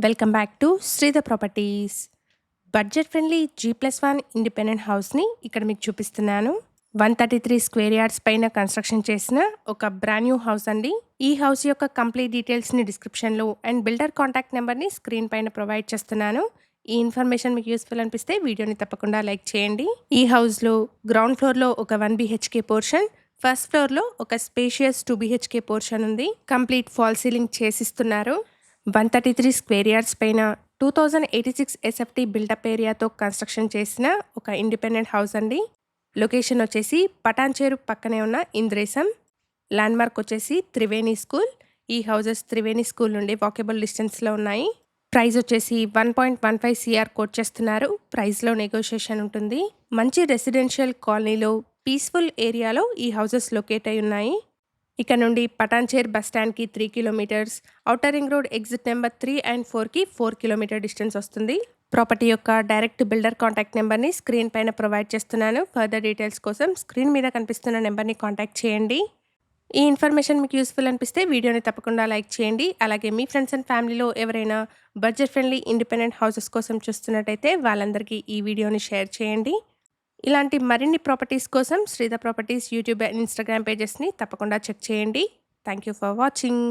Welcome back to Sridhar properties. Budget friendly G+1 independent హౌస్ని ఇక్కడ మీకు చూపిస్తున్నాను. 133 స్క్వేర్ యార్డ్స్ పైన కన్స్ట్రక్షన్ చేసిన ఒక బ్రాండ్ న్యూ హౌస్ అండి. ఈ హౌస్ యొక్క కంప్లీట్ డీటెయిల్స్ని డిస్క్రిప్షన్లో అండ్ బిల్డర్ కాంటాక్ట్ నెంబర్ని స్క్రీన్ పైన ప్రొవైడ్ చేస్తున్నాను. ఈ ఇన్ఫర్మేషన్ మీకు యూస్ఫుల్ అనిపిస్తే వీడియోని తప్పకుండా లైక్ చేయండి. ఈ హౌస్లో గ్రౌండ్ ఫ్లోర్లో ఒక 1 BHK పోర్షన్, ఫస్ట్ ఫ్లోర్లో ఒక స్పేషియస్ 2 BHK పోర్షన్ ఉంది. కంప్లీట్ ఫాల్ సీలింగ్ చేసిస్తున్నారు. 133 స్క్వేర్ యార్డ్స్ పైన 2086 SFT బిల్డప్ ఏరియాతో కన్స్ట్రక్షన్ చేసిన ఒక ఇండిపెండెంట్ హౌస్ అండి. లొకేషన్ వచ్చేసి పటాన్చేరు పక్కనే ఉన్న ఇంద్రేశం. ల్యాండ్మార్క్ వచ్చేసి త్రివేణి స్కూల్. ఈ హౌసెస్ త్రివేణి స్కూల్ నుండి వాకబుల్ డిస్టెన్స్లో ఉన్నాయి. ప్రైస్ వచ్చేసి 1.15 CR కోట్ చేస్తున్నారు. ప్రైస్లో నెగోషియేషన్ ఉంటుంది. మంచి రెసిడెన్షియల్ కాలనీలో పీస్ఫుల్ ఏరియాలో ఈ హౌసెస్ లొకేట్ అయి ఉన్నాయి. ఇక్కడ నుండి పటాన్చేర్ బస్ స్టాండ్కి 3 kilometres, outer ring road exit number 3 and 4కి 4 కిలోమీటర్ డిస్టెన్స్ వస్తుంది. ప్రాపర్టీ యొక్క డైరెక్ట్ బిల్డర్ కాంటాక్ట్ నెంబర్ని స్క్రీన్ పైన ప్రొవైడ్ చేస్తున్నాను. ఫర్దర్ డీటెయిల్స్ కోసం స్క్రీన్ మీద కనిపిస్తున్న నెంబర్ని కాంటాక్ట్ చేయండి. ఈ ఇన్ఫర్మేషన్ మీకు యూస్ఫుల్ అనిపిస్తే వీడియోని తప్పకుండా లైక్ చేయండి. అలాగే మీ ఫ్రెండ్స్ అండ్ ఫ్యామిలీలో ఎవరైనా బడ్జెట్ ఫ్రెండ్లీ ఇండిపెండెంట్ హౌసెస్ కోసం చూస్తున్నట్టయితే వాళ్ళందరికీ ఈ వీడియోని షేర్ చేయండి. ఇలాంటి మరిన్ని ప్రాపర్టీస్ కోసం Sridhar properties YouTube and Instagram పేజెస్ని తప్పకుండా చెక్ చేయండి. Thank you for watching.